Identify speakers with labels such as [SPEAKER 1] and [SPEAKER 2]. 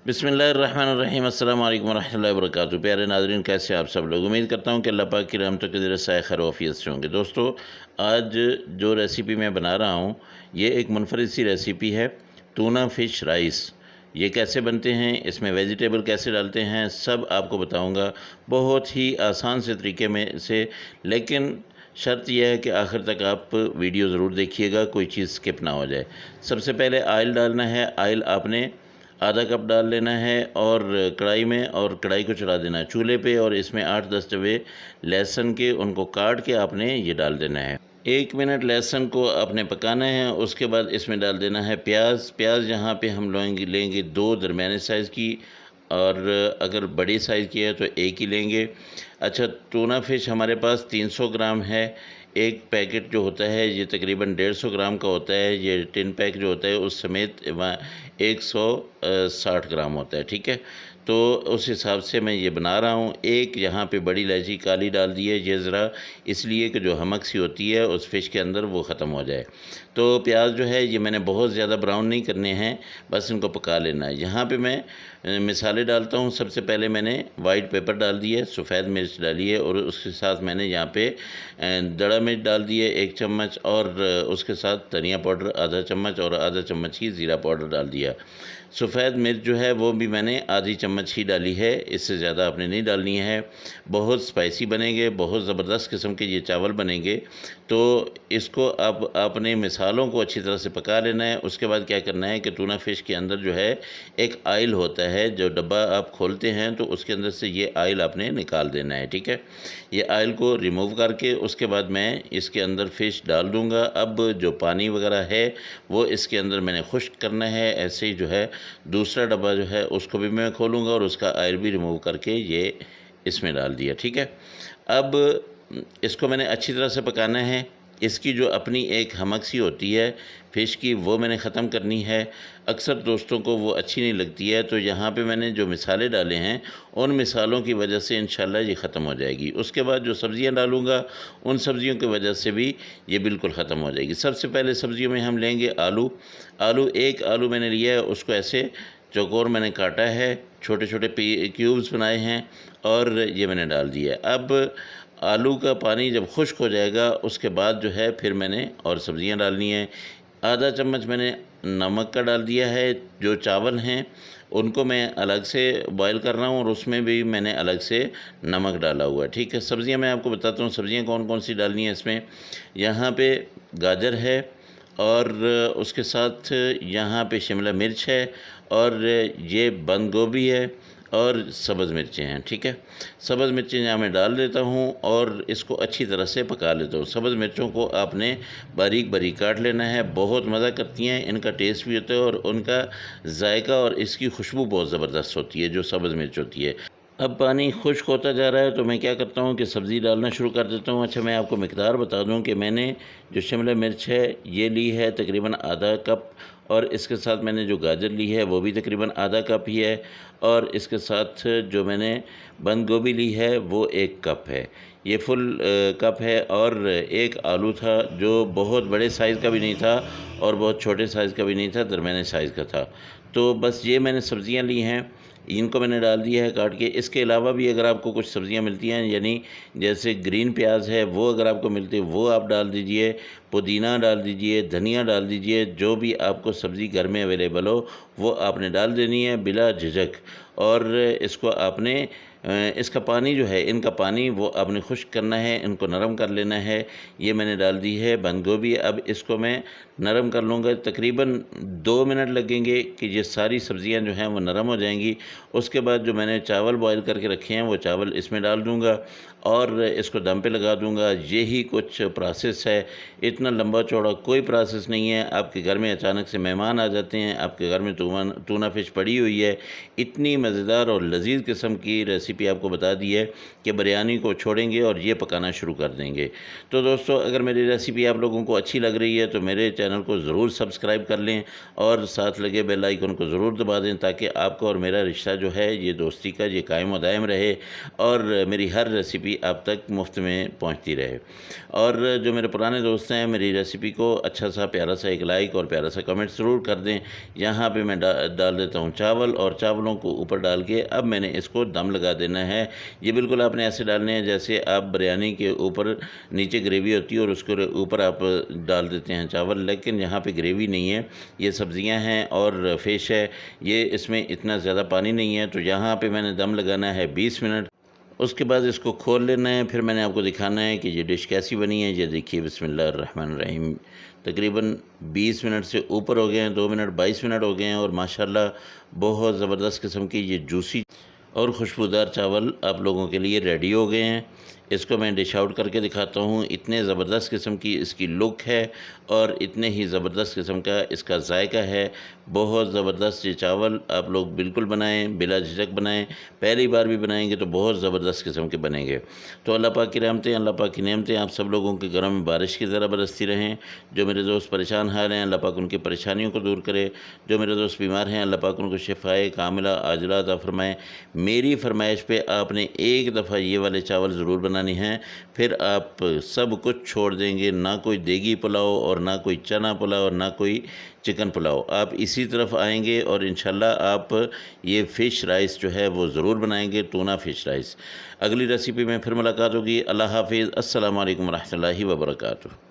[SPEAKER 1] बिस्मिल्लाहिर्रहमानिर्रहीम अस्सलाम वालेकुम रहमतुल्लाहि व बरकातुहू। प्यारे नाज़रीन, कैसे आप सब लोग। उम्मीद करता हूँ कि अल्लाह पाक की रहमतों के ज़रिए साए खैर वाफियत से होंगे। दोस्तों, आज जो रेसिपी मैं बना रहा हूँ ये एक मुनफरिद सी रेसिपी है, टूना फ़िश राइस। ये कैसे बनते हैं, इसमें वेजिटेबल कैसे डालते हैं, सब आपको बताऊँगा बहुत ही आसान से तरीके में से। लेकिन शर्त यह है कि आखिर तक आप वीडियो ज़रूर देखिएगा, कोई चीज़ स्किप ना हो जाए। सबसे पहले ऑयल डालना है। ऑयल आपने आधा कप डाल लेना है और कढ़ाई में, और कढ़ाई को चढ़ा देना है चूल्हे पे, और इसमें 8-10 जवे लहसुन के उनको काट के आपने ये डाल देना है। 1 मिनट लहसुन को आपने पकाना है। उसके बाद इसमें डाल देना है प्याज यहाँ पे हम लेंगे 2 दरमियाने साइज़ की, और अगर बड़ी साइज़ की है तो 1 ही लेंगे। अच्छा, टूना फ़िश हमारे पास 300 ग्राम है। एक पैकेट जो होता है ये तकरीबन 150 ग्राम का होता है। ये टिन पैक जो होता है उस समेत 160 ग्राम होता है, ठीक है। तो उस हिसाब से मैं ये बना रहा हूँ। एक यहाँ पे बड़ी इलायची काली डाल दी है, ये ज़रा इसलिए कि जो हमक सी होती है उस फ़िश के अंदर वो ख़त्म हो जाए। तो प्याज जो है ये मैंने बहुत ज़्यादा ब्राउन नहीं करने हैं, बस इनको पका लेना है। यहाँ पे मैं मिसाले डालता हूँ। सबसे पहले मैंने वाइट पेपर डाल दिए, सफ़ेद मिर्च डाली है, और उसके साथ मैंने यहाँ पे दड़ा मिर्च डाल दिए 1 चम्मच, और उसके साथ धनिया पाउडर आधा चम्मच, और आधा चम्मच ही ज़ीरा पाउडर डाल दिया। सफ़ेद मिर्च जो है वो भी मैंने आधी चम्मच ही डाली है, इससे ज़्यादा आपने नहीं डालनी है। बहुत स्पाइसी बनेंगे, बहुत ज़बरदस्त किस्म के ये चावल बनेंगे। तो इसको आपने मिसालों को अच्छी तरह से पका लेना है। उसके बाद क्या करना है कि टूना फ़िश के अंदर जो है एक ऑयल होता है, जो डब्बा आप खोलते हैं तो उसके अंदर से ये ऑयल आपने निकाल देना है, ठीक है। ये ऑयल को रिमूव करके उसके बाद मैं इसके अंदर फ़िश डाल दूँगा। अब जो पानी वगैरह है वो इसके अंदर मैंने खुश्क करना है। ऐसे ही जो है दूसरा डब्बा जो है उसको भी मैं खोलूँगा और उसका ऑयल भी रिमूव करके ये इसमें डाल दिया, ठीक है। अब इसको मैंने अच्छी तरह से पकाना है। इसकी जो अपनी एक हमक सी होती है फ़िश की, वो मैंने ख़त्म करनी है। अक्सर दोस्तों को वो अच्छी नहीं लगती है, तो यहाँ पे मैंने जो मिसाले डाले हैं उन मिसालों की वजह से इंशाल्लाह ये ख़त्म हो जाएगी। उसके बाद जो सब्ज़ियाँ डालूँगा उन सब्ज़ियों की वजह से भी ये बिल्कुल ख़त्म हो जाएगी। सबसे पहले सब्ज़ियों में हम लेंगे आलू। एक आलू मैंने लिया है, उसको ऐसे चौकोर मैंने काटा है, छोटे छोटे क्यूब्स बनाए हैं, और ये मैंने डाल दिया है। अब आलू का पानी जब खुश्क हो जाएगा उसके बाद जो है फिर मैंने और सब्ज़ियाँ डालनी है। आधा चम्मच मैंने नमक का डाल दिया है। जो चावल हैं उनको मैं अलग से बॉयल कर रहा हूँ, और उसमें भी मैंने अलग से नमक डाला हुआ है, ठीक है। सब्ज़ियाँ मैं आपको बताता हूँ सब्ज़ियाँ कौन कौन सी डालनी है इसमें। यहाँ पे गाजर है, और उसके साथ यहाँ पे शिमला मिर्च है, और ये बंद गोभी है, और सब्ज़ मिर्चें हैं, ठीक है। सब्ज़ मिर्चें यहाँ मैं डाल देता हूँ और इसको अच्छी तरह से पका लेता हूँ। सब्ज़ मिर्चों को आपने बारीक बारीक काट लेना है। बहुत मज़ा करती हैं, इनका टेस्ट भी होता है और उनका जायका और इसकी खुशबू बहुत ज़बरदस्त होती है जो सब्ज़ मिर्च होती है। अब पानी खुश्क होता जा रहा है तो मैं क्या करता हूँ कि सब्ज़ी डालना शुरू कर देता हूँ। अच्छा, मैं आपको मिक़दार बता दूँ कि मैंने जो शिमला मिर्च है ये ली है तकरीबन आधा कप, और इसके साथ मैंने जो गाजर ली है वो भी तकरीबन आधा कप ही है, और इसके साथ जो मैंने बंद गोभी ली है वो 1 कप है। ये फुल कप है। और एक आलू था जो बहुत बड़े साइज़ का भी नहीं था और बहुत छोटे साइज़ का भी नहीं था, दरमियाने साइज़ का था। तो बस ये मैंने सब्ज़ियाँ ली हैं, इनको मैंने डाल दिया है काट के। इसके अलावा भी अगर आपको कुछ सब्ज़ियाँ मिलती हैं, यानी जैसे ग्रीन प्याज है वो अगर आपको मिलती है वो आप डाल दीजिए, पुदीना डाल दीजिए, धनिया डाल दीजिए, जो भी आपको सब्ज़ी घर में अवेलेबल हो वो आपने डाल देनी है बिला झिझक। और इसको आपने इसका पानी जो है, इनका पानी वो आपने खुश्क करना है, इनको नरम कर लेना है। ये मैंने डाल दी है बंद गोभी। अब इसको मैं नरम कर लूँगा, तकरीबन 2 मिनट लगेंगे कि ये सारी सब्ज़ियाँ जो हैं वो नरम हो जाएंगी। उसके बाद जो मैंने चावल बॉयल करके रखे हैं वो चावल इसमें डाल दूँगा और इसको दम पे लगा दूँगा। यही कुछ प्रोसेस है, इतना लंबा चौड़ा कोई प्रोसेस नहीं है। आपके घर में अचानक से मेहमान आ जाते हैं, आपके घर में टूना फ़िश पड़ी हुई है, इतनी मज़ेदार और लज़ीज़ किस्म की रेसिपी रेसिपी आपको बता दी है कि बिरयानी को छोड़ेंगे और ये पकाना शुरू कर देंगे। तो दोस्तों, अगर मेरी रेसिपी आप लोगों को अच्छी लग रही है तो मेरे चैनल को ज़रूर सब्सक्राइब कर लें और साथ लगे बेल आइकन को ज़रूर दबा दें, ताकि आपका और मेरा रिश्ता जो है ये दोस्ती का ये कायम व दायम रहे और मेरी हर रेसिपी आप तक मुफ्त में पहुंचती रहे। और जो मेरे पुराने दोस्त हैं, मेरी रेसिपी को अच्छा सा प्यारा सा एक लाइक और प्यारा सा कमेंट ज़रूर कर दें। यहाँ पे मैं डाल देता हूँ चावल, और चावलों को ऊपर डाल के अब मैंने इसको दम लगा देना है। ये बिल्कुल आपने ऐसे डालने हैं जैसे आप बिरयानी के ऊपर नीचे ग्रेवी होती है और उसके ऊपर आप डाल देते हैं चावल, लेकिन यहाँ पे ग्रेवी नहीं है, ये सब्ज़ियाँ हैं और फ़िश है, ये इसमें इतना ज़्यादा पानी नहीं है। तो यहाँ पे मैंने दम लगाना है 20 मिनट। उसके बाद इसको खोल लेना है, फिर मैंने आपको दिखाना है कि ये डिश कैसी बनी है। ये देखिए, बिस्मिल्लाहिर्रहमानिर्रहीम। तकरीबन 20 मिनट से ऊपर हो गए हैं, 2 मिनट 22 मिनट हो गए हैं, और माशाल्लाह बहुत ज़बरदस्त किस्म की ये जूसी और खुशबूदार चावल आप लोगों के लिए रेडी हो गए हैं। इसको मैं डिश आउट करके दिखाता हूँ। इतने ज़बरदस्त किस्म की इसकी लुक है और इतने ही ज़बरदस्त किस्म का इसका जायका है। बहुत ज़बरदस्त ये चावल आप लोग बिल्कुल बनाएं, बिला झिझक बनाएं। पहली बार भी बनाएंगे तो बहुत ज़बरदस्त किस्म के बनेंगे। तो अल्लाह पाक की रहमतें, अल्लाह पाक की नेमतें आप सब लोगों के घरों में बारिश की ज़रा बरसती रहें। जो मेरे दोस्त परेशान हाल हैं, अल्लाह पाक उनकी परेशानियों को दूर करे। जो मेरे दोस्त बीमार हैं, अल्लाह पाक उनको शिफाए कामिला आजिला अता फरमाए। मेरी फरमाइश पे आपने एक दफ़ा ये वाले चावल ज़रूर बनाने हैं, फिर आप सब कुछ छोड़ देंगे। ना कोई देगी पुलाव और ना कोई चना पुलाव और ना कोई चिकन पुलाव। आप इसी तरफ आएंगे और इंशाल्लाह आप ये फ़िश राइस जो है वो ज़रूर बनाएंगे, टूना फ़िश राइस। अगली रेसिपी में फिर मुलाकात होगी। अल्लाह हाफिज़। अस्सलामु अलैकुम रहमतुल्लाहि व बरकातुहू।